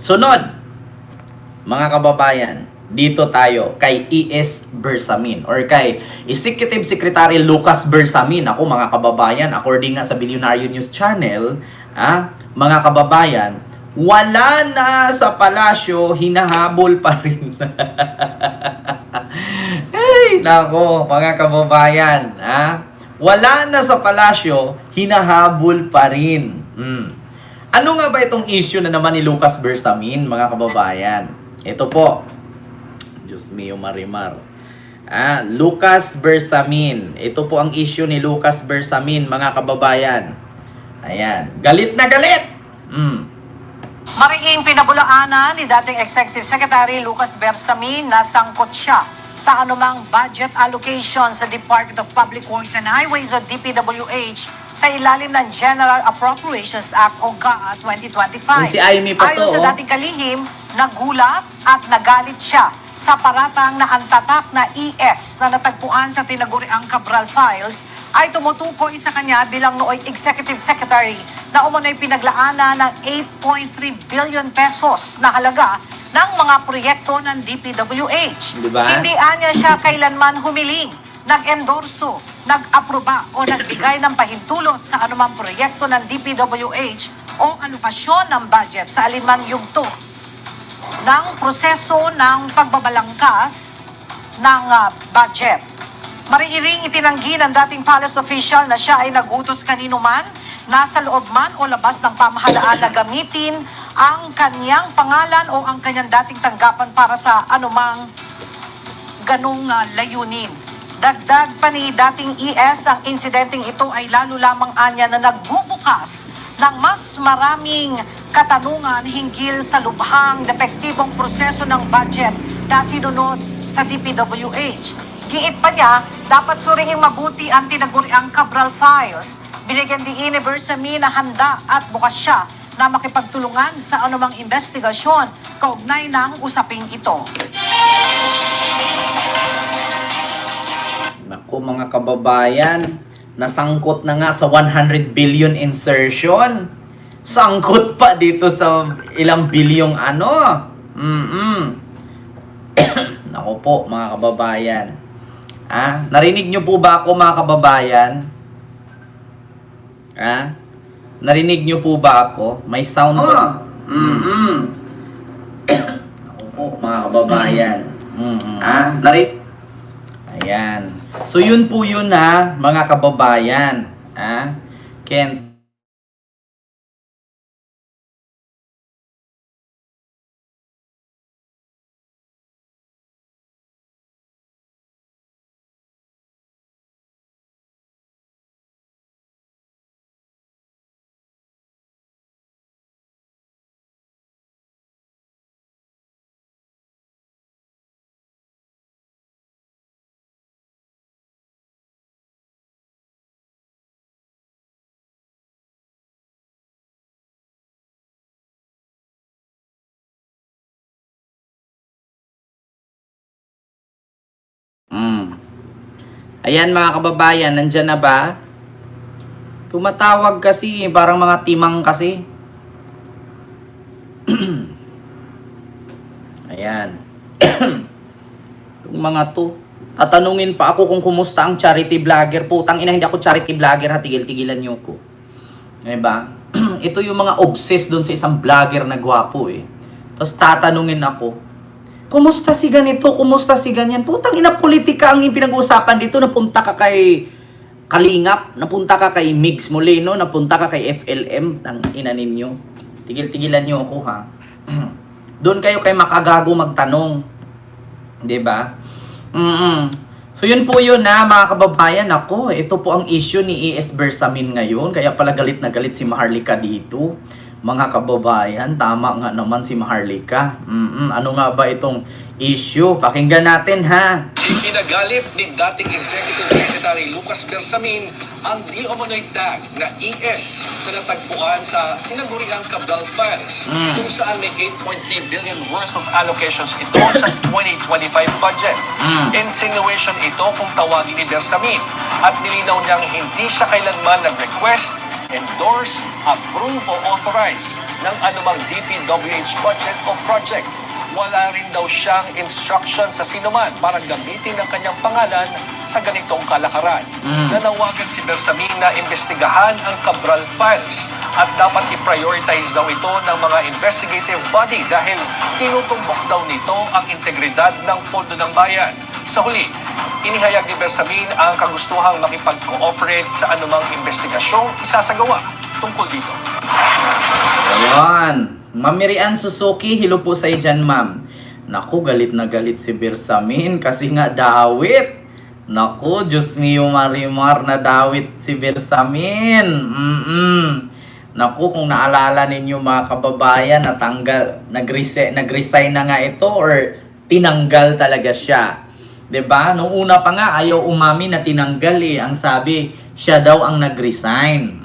Sunod, mga kababayan, dito tayo kay E.S. Bersamin or kay Executive Secretary Lucas Bersamin. Ako mga kababayan, according nga sa Billionaire News Channel, mga kababayan, wala na sa palasyo, hinahabol pa rin. Ay, nako, mga kababayan, wala na sa palasyo, hinahabol pa rin. Ano nga ba itong issue na naman ni Lucas Bersamin, mga kababayan? Ito po. Diyos mio, Marimar. Lucas Bersamin. Ito po ang issue ni Lucas Bersamin, mga kababayan. Ayan. Galit na galit! Mariing pinabulaanan ni dating Executive Secretary Lucas Bersamin na sangkot siya sa anumang budget allocation sa Department of Public Works and Highways o DPWH sa ilalim ng General Appropriations Act o GAA 2025. Si Amy pa Ayon to, sa dating kalihim, nagulat at nagalit siya sa paratang na ang tatak na ES na natagpuan sa tinaguriang Cabral Files ay tumutukoy sa kanya bilang nooy Executive Secretary na umunoy pinaglaanan ng 8.3 billion pesos na halaga ng mga proyekto ng DPWH. Diba? Hindi anya siya kailanman humiling, nag-endorso, nag-aproba o nagbigay ng pahintulot sa anumang proyekto ng DPWH o alokasyon ng budget sa alinman yugto ng proseso ng pagbabalangkas ng budget. Mariiring itinanggi ng dating palace official na siya ay nagutos kanino man, nasa loob man o labas ng pamahalaan na gamitin ang kanyang pangalan o ang kanyang dating tanggapan para sa anumang ganong layunin. Dagdag pa ni dating ES, ang insidenteng ito ay lalo lamang anya na nagbubukas ng mas maraming katanungan hinggil sa lubhang depektibong proseso ng budget na sinunod sa DPWH. Giit pa niya, dapat suriing mabuti ang tinaguriang Cabral Files. Binigyan din ni Bersamin na handa at bukas siya na makipagtulungan sa anumang investigasyon kaugnay ng usaping ito. Naku, mga kababayan, nasangkot na nga sa 100 billion insertion. Sangkot pa dito sa ilang bilyong Naku po, mga kababayan. Narinig nyo po ba ako, mga kababayan? Narinig nyo po ba ako? May sound ba? Naku po, mga kababayan. Ayan. So, yun po yun mga kababayan. Kent. Ayan, mga kababayan, nandyan na ba? Tumatawag kasi, parang mga timang kasi. Ayan. Itong mga to. Tatanungin pa ako kung kumusta ang charity vlogger. Putang ina, hindi ako charity vlogger, tigil-tigilan nyo ko. Diba? Ito yung mga obsessed doon sa isang vlogger na gwapo Tapos tatanungin ako, kumusta si ganito? Kumusta si ganyan? Putang ina, politika ang pinag-uusapan dito. Napunta ka kay Kalingap, napunta ka kay Migs Molino, napunta ka kay FLM. Tang ina ninyo. Tigil-tigilan nyo ako, ha? Doon kayo kay makagago magtanong. 'Di ba? So yun po yun mga kababayan. Ako, ito po ang issue ni E.S. Bersamin ngayon. Kaya pala galit na galit si Maharlika dito. Mga kababayan, tama nga naman si Maharlika. Ano nga ba itong issue? Pakinggan natin, ha? Ikinagalit ni dating Executive Secretary Lucas Bersamin ang di umano'y tag na ES na natagpuan sa tinaguriang Cabral Files kung saan may 8.3 billion worth of allocations ito sa 2025 budget. Insinuation ito kung tawagin ni Bersamin at nilinaw niyang hindi siya kailanman nag-request, endorse, approve o authorize ng anumang DPWH budget o project. Wala rin daw siyang instruction sa sinuman para gamitin ang kanyang pangalan sa ganitong kalakaran. Nanawagan si Bersamin na imbestigahan ang Cabral files at dapat i-prioritize daw ito ng mga investigative body dahil tinutumbok daw nito ang integridad ng pondo ng bayan. Sa huli, inihayag ni Bersamin ang kagustuhang makipag-cooperate sa anumang investigasyong isasagawa tungkol dito. Ayan. Ma'am Mirian Suzuki, hello po sa iyo dyan, ma'am. Naku, galit na galit si Bersamin kasi nga dawit. Naku, Diyos mio Marimar, na dawit si Bersamin. Naku, kung naalala ninyo mga kababayan, nag-resign na nga ito or tinanggal talaga siya. 'Di ba? Nung una pa nga ayaw umamin na tinanggal eh. Ang sabi, siya daw ang nag-resign.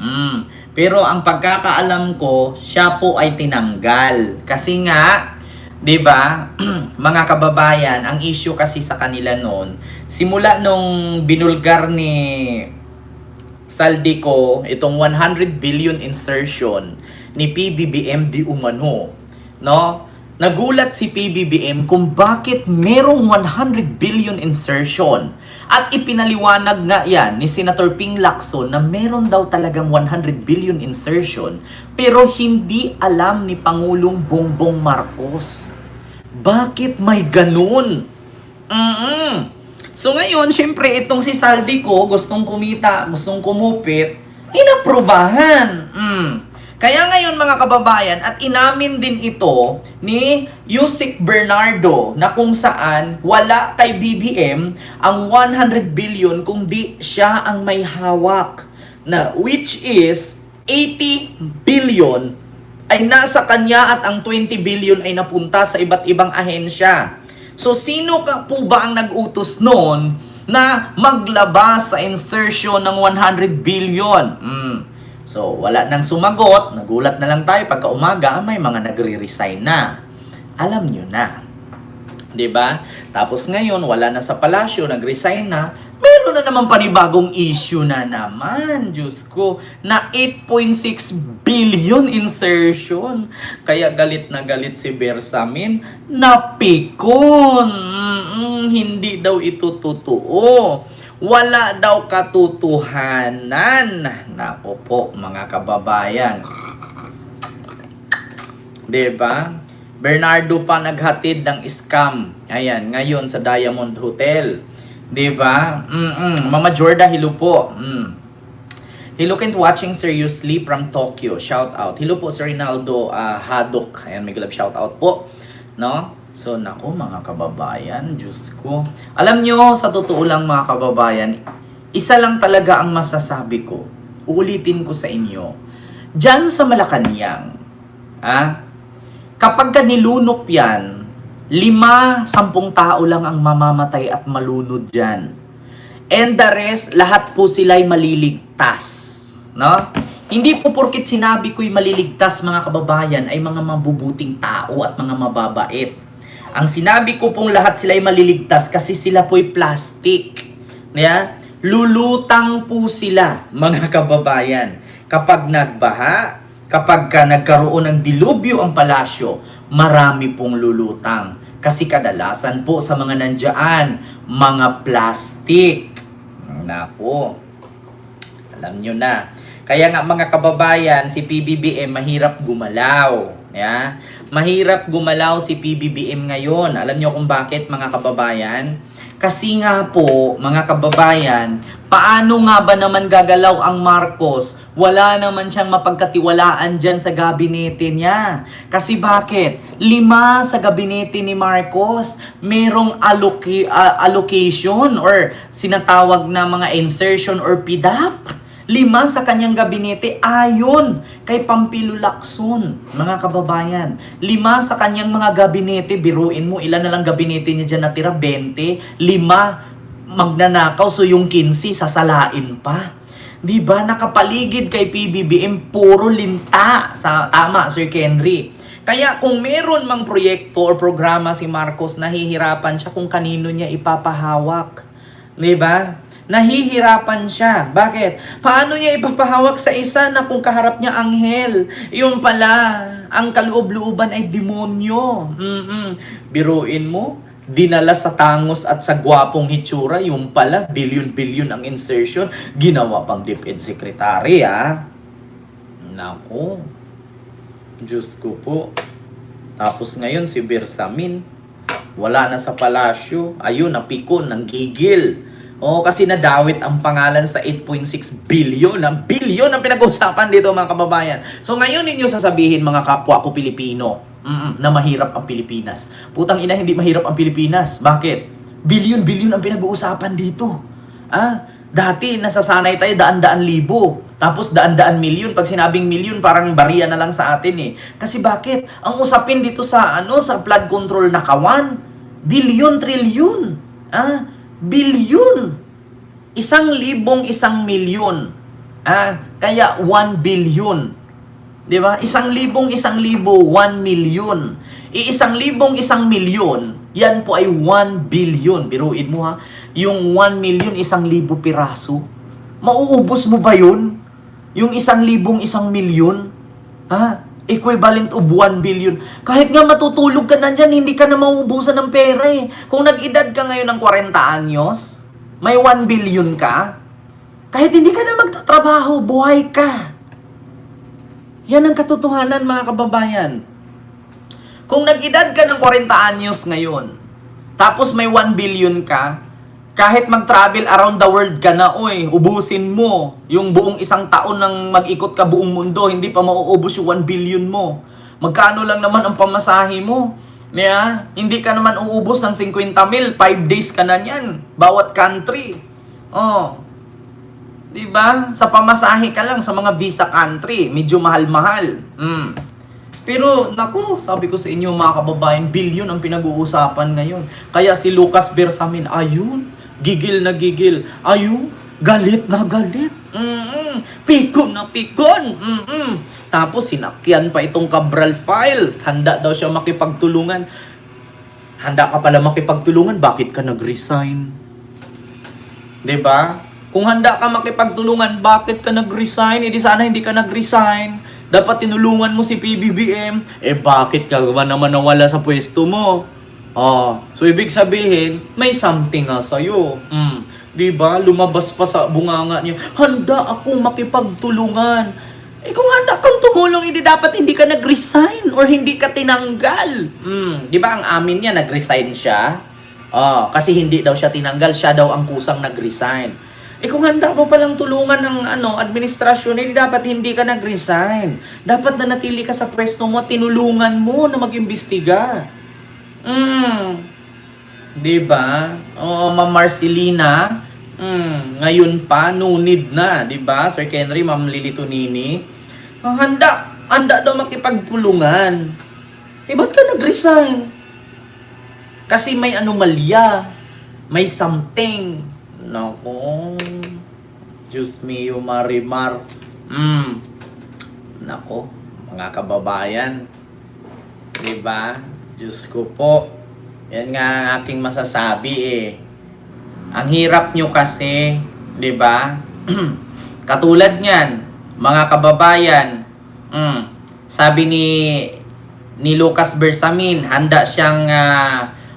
Pero ang pagkakaalam ko, siya po ay tinanggal. Kasi nga, 'di ba? Mga kababayan, ang issue kasi sa kanila noon, simula nung binulgar ni Saldico itong 100 billion insertion ni PBBM di umano, no? Nagulat si PBBM kung bakit merong 100 billion insertion. At ipinaliwanag nga yan ni Senator Ping Lacson na meron daw talagang 100 billion insertion pero hindi alam ni Pangulong Bongbong Marcos. Bakit may ganun? So ngayon, syempre itong si Saldico gustong kumita, gustong kumupit, inaprubahan. Kaya ngayon mga kababayan, at inamin din ito ni Yusek Bernardo na kung saan wala kay BBM ang 100 billion kung di siya ang may hawak. Na which is 80 billion ay nasa kanya at ang 20 billion ay napunta sa iba't ibang ahensya. So sino ka po ba ang nag-utos noon na maglabas sa insertion ng 100 billion? So, wala nang sumagot, nagulat na lang tayo pagka umaga, may mga nagre-resign na. Alam nyo na. 'Di ba? Tapos ngayon, wala na sa palasyo, nag-resign na, meron na naman panibagong issue na naman, Diyos ko, na 8.6 billion insertion. Kaya galit na galit si Bersamin, napikon. Hindi daw ito totoo. Wala daw katotohanan. Nako po, mga kababayan. 'Di ba? Bernardo pa naghatid ng scam. Ayan, ngayon sa Diamond Hotel. 'Di ba? Mama Jorda, hello po. Hello Kent watching seriously from Tokyo. Shout out. Hello po Sir Rinaldo Hadok. Ayan, may glove shout out po. No? So, naku mga kababayan, Diyos ko. Alam nyo, sa totoo lang mga kababayan, isa lang talaga ang masasabi ko. Uulitin ko sa inyo. Diyan sa Malacanang, kapag nilunok yan, 5-10 tao lang ang mamamatay at malunod dyan. And the rest, lahat po sila'y maliligtas. No? Hindi po porkit sinabi ko'y maliligtas mga kababayan ay mga mabubuting tao at mga mababait. Ang sinabi ko pong lahat sila'y maliligtas kasi sila po'y plastic. Yeah? Lulutang po sila, mga kababayan. Kapag nagbaha, kapag nagkaroon ng dilubyo ang palasyo, marami pong lulutang. Kasi kadalasan po sa mga nandiyan, mga plastic. Naku, alam nyo na. Kaya nga mga kababayan, si PBBM mahirap gumalaw. Yeah? Mahirap gumalaw si PBBM ngayon. Alam niyo kung bakit mga kababayan? Kasi nga po, mga kababayan, paano nga ba naman gagalaw ang Marcos? Wala naman siyang mapagkatiwalaan dyan sa gabinete niya. Kasi bakit? 5 sa gabinete ni Marcos, merong allocation or sinatawag na mga insertion or PDAP. 5 sa kanyang gabinete ayon kay Pampilo Lacson, mga kababayan. 5 sa kanyang mga gabinete, biruin mo, ilan na lang gabinete niya dyan natira? 20. 5 magnanakaw, so yung 15 sasalain pa. Diba? Nakapaligid kay PBBM, puro linta. Tama, Sir Kenry. Kaya kung meron mang proyekto o programa si Marcos, nahihirapan siya kung kanino niya ipapahawak. Diba? Nahihirapan siya. Bakit? Paano niya ipapahawak sa isa na kung kaharap niya anghel? Yung pala, ang kaloob-looban ay demonyo. Biruin mo, dinala sa tangos at sa gwapong hitsura, yung pala, bilyon-bilyon ang insertion, ginawa pang DepEd Secretary, Nako. Diyos ko po. Tapos ngayon, si Bersamin, wala na sa palasyo. Ayun, napikon, nanggigil. Kasi nadawit ang pangalan sa 8.6 billion. Billion ang pinag-usapan dito, mga kababayan. So ngayon ninyo sasabihin, mga kapwa ko Pilipino, na mahirap ang Pilipinas. Putang ina, hindi mahirap ang Pilipinas. Bakit? Billion-billion ang pinag-uusapan dito. Dati, nasasanay tayo daan-daan libo. Tapos daan-daan milyon. Pag sinabing milyon, parang bariya na lang sa atin eh. Kasi bakit? Ang usapin dito sa sa flood control na kawan, billion, trillion. Billion. 1,000,000, 1,000,000. Kaya 1 billion. 'Di ba? 1,000, 1,000, 1 million. 1,000, 1,000,000, yan po ay 1 billion. Biruin mo yung 1 million, 1,000 piraso. Mauubos mo ba yun? Yung 1,000, 1,000,000? Equivalent of 1 billion. Kahit nga matutulog ka na dyan, hindi ka na mauubusan ng pera eh. Kung nag-edad ka ngayon ng 40 anyos, may 1 billion ka, kahit hindi ka na magtatrabaho, buhay ka. Yan ang katotohanan, mga kababayan. Kung nag-edad ka ng 40 anyos ngayon, tapos may 1 billion ka, kahit mag-travel around the world ka na, ubusin mo yung buong isang taon ng mag-ikot ka buong mundo, hindi pa mauubos yung 1 billion mo. Magkano lang naman ang pamasahe mo? Hindi ka naman uubos ng 50,000, 5 days ka na yan, bawat country. Diba? Sa pamasahe ka lang sa mga visa country, medyo mahal-mahal. Pero, naku, sabi ko sa inyo mga kababayan, billion ang pinag-uusapan ngayon. Kaya si Lucas Bersamin, ayun, gigil na gigil. Ayun, galit na galit. Pikon na pikon. Tapos sinakyan pa itong Cabral file. Handa daw siya makipagtulungan. Handa ka pala makipagtulungan, bakit ka nag-resign? 'Di ba? Kung handa ka makipagtulungan, bakit ka nag-resign? Hindi sana hindi ka nag-resign. Dapat tinulungan mo si PBBM. Bakit ka ba naman nawala sa pwesto mo? So ibig sabihin, may something nga sa'yo. Diba? Lumabas pa sa bunganga niya, handa akong makipagtulungan. Kung handa kang tumulong, hindi dapat hindi ka nag-resign or hindi ka tinanggal. Diba ang amin niya, nag-resign siya? Kasi hindi daw siya tinanggal, siya daw ang kusang nag-resign. Kung handa mo palang tulungan ng administrasyon, hindi dapat hindi ka nag-resign. Dapat nanatili ka sa pwesto mo, tinulungan mo na mag-imbestiga. Diba? Ma'am Marcelina, ngayon pa, no need na, diba? Sir Henry, Ma'am Lilito Nini, handa daw makipagtulungan. Ba't ka nag-resign? Kasi may anomalya, may something. Nako, Diyos mio, Marimar. Nako, mga kababayan, diba? Diyos ko po, yan nga ang aking masasabi Ang hirap nyo kasi, di ba? Katulad niyan, mga kababayan, sabi ni Lucas Bersamin, handa siyang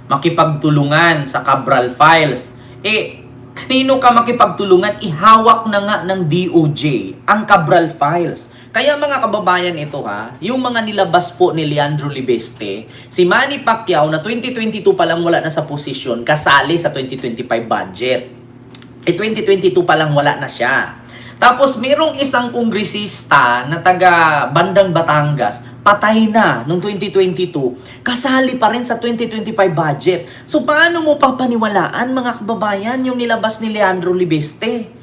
makipagtulungan sa Cabral Files. Kanino ka makipagtulungan? Ihawak na nga ng DOJ ang Cabral Files. Kaya mga kababayan ito yung mga nilabas po ni Leandro Libeste, si Manny Pacquiao na 2022 pa lang wala na sa posisyon, kasali sa 2025 budget. 2022 pa lang wala na siya. Tapos merong isang kongresista na taga Bandang Batangas, patay na noong 2022, kasali pa rin sa 2025 budget. So paano mo papaniwalaan mga kababayan yung nilabas ni Leandro Libeste?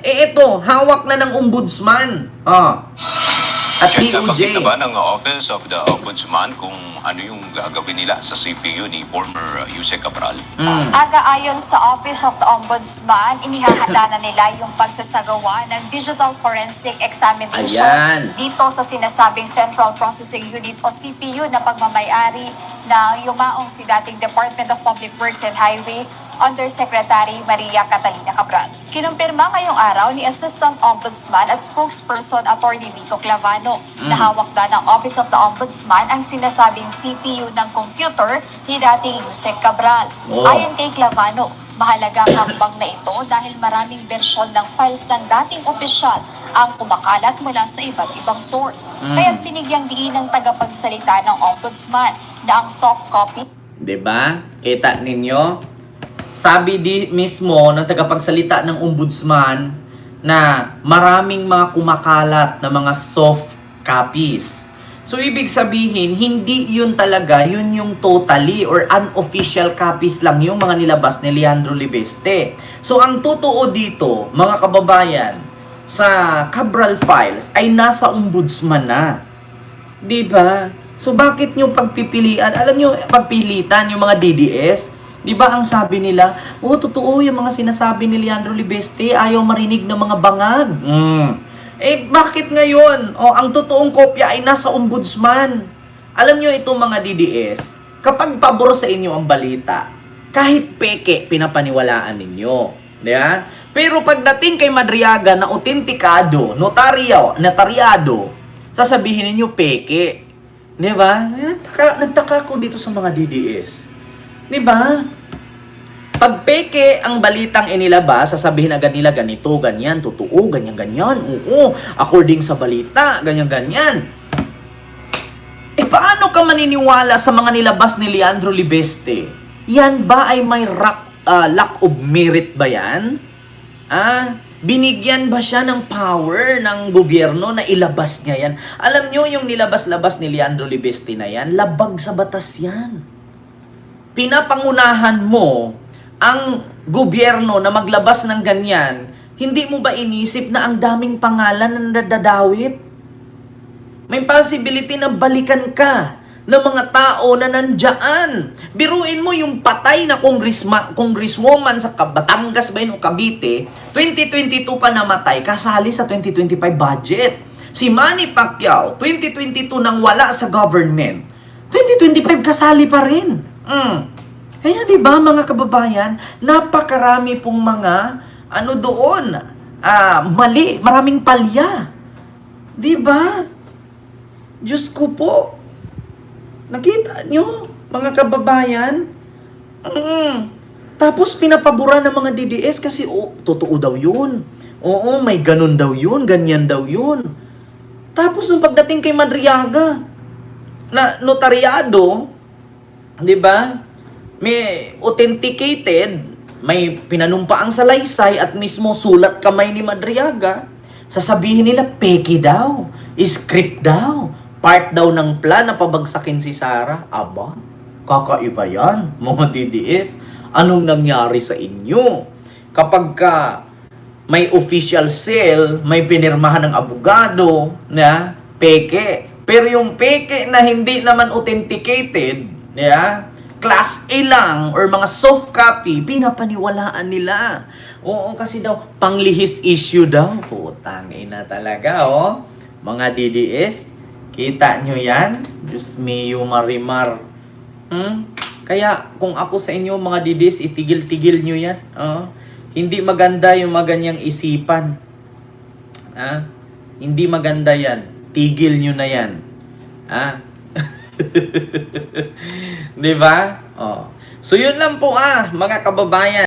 Ito, hawak na ng ombudsman. At Check DOJ. na ba ng Office of the Ombudsman kung ano yung gagawin nila sa CPU ni former Yusek Cabral? Aga-ayon sa Office of the Ombudsman, inihahanda na nila yung pagsasagawa ng Digital Forensic Examination Ayan. dito sa sinasabing Central Processing Unit o CPU na pagmamayari ng yumaong si dating Department of Public Works and Highways Undersecretary Maria Catalina Cabral. Kinumpirma ngayong araw ni Assistant Ombudsman at Spokesperson Attorney Vico Clavano na hawak na ng Office of the Ombudsman ang sinasabing CPU ng computer ni dating Yusek Cabral. Oh. Ayon kay Clavano, mahalagang hambang na ito dahil maraming bersyon ng files ng dating opisyal ang kumakalat mula sa iba't ibang source. Kaya't binigyang diin ng tagapagsalita ng Ombudsman na ang soft copy 'Di ba? Kita ninyo? Sabi mismo ng tagapagsalita ng ombudsman na maraming mga kumakalat na mga soft copies. So, ibig sabihin, hindi yun talaga, yun yung totally or unofficial copies lang yung mga nilabas ni Leandro Libeste. So, ang totoo dito, mga kababayan, sa Cabral Files ay nasa ombudsman na. Diba? So, bakit nyo pagpipilian? Alam nyo, pagpilitan yung mga DDS? Diba ang sabi nila, totoo yung mga sinasabi ni Leandro Libeste, ayaw marinig ng mga bangag. Eh, bakit ngayon? Ang totoong kopya ay nasa ombudsman. Alam nyo itong mga DDS, kapag pabor sa inyo ang balita, kahit peke, pinapaniwalaan ninyo. Diba? Pero pagdating kay Madriaga na autentikado, notaryado, sasabihin ninyo peke. Diba? Nagtaka ko dito sa mga DDS. Diba? Pag peke ang balitang inilabas, sasabihin agad nila ganito, ganyan, totoo, ganyan, oo, according sa balita, ganyan. Eh, paano ka maniniwala sa mga nilabas ni Leandro Libeste? Yan ba ay may lack of merit ba yan? Binigyan ba siya ng power ng gobyerno na ilabas niya yan? Alam nyo yung nilabas-labas ni Leandro Libeste na yan, labag sa batas yan. Pinapangunahan mo ang gobyerno na maglabas ng ganyan, hindi mo ba inisip na ang daming pangalan na nadadawit? May possibility na balikan ka ng mga tao na nandiyan. Biruin mo yung patay na congresswoman sa Batangas ba yun o Cavite, 2022 pa namatay, kasali sa 2025 budget. Si Manny Pacquiao, 2022 nang wala sa government, 2025 kasali pa rin. Kaya 'di ba mga kababayan, napakarami pong mga mali, maraming palya. 'Di ba? Diyos ko po. Nakita nyo, mga kababayan? Tapos pinapabura ng mga DDS kasi totoo daw 'yun. Oo, may ganun daw 'yun, ganyan daw 'yun. Tapos nung pagdating kay Madriaga, na notaryado, 'di ba? May authenticated, may pinanumpaang salaysay at mismo sulat kamay ni Madriaga. Sasabihin nila peke daw, script daw, part daw ng plan na pabagsakin si Sara. Aba, kakaiba yan, mga DDS. Anong nangyari sa inyo? Kapag may official sale, may pinirmahan ng abogado na peke. Pero yung peke na hindi naman authenticated, Class A lang or mga soft copy, pinapaniwalaan nila. Oo, kasi daw, panglihis issue daw. Putang ina talaga, Mga DDS, kita nyo yan? Diyos mio, Marimar. Kaya, kung ako sa inyo, mga DDS, itigil-tigil nyo yan. Hindi maganda yung mga ganyang isipan. Hindi maganda yan. Tigil nyo na yan. Di ba? So, yun lang po mga kababayan.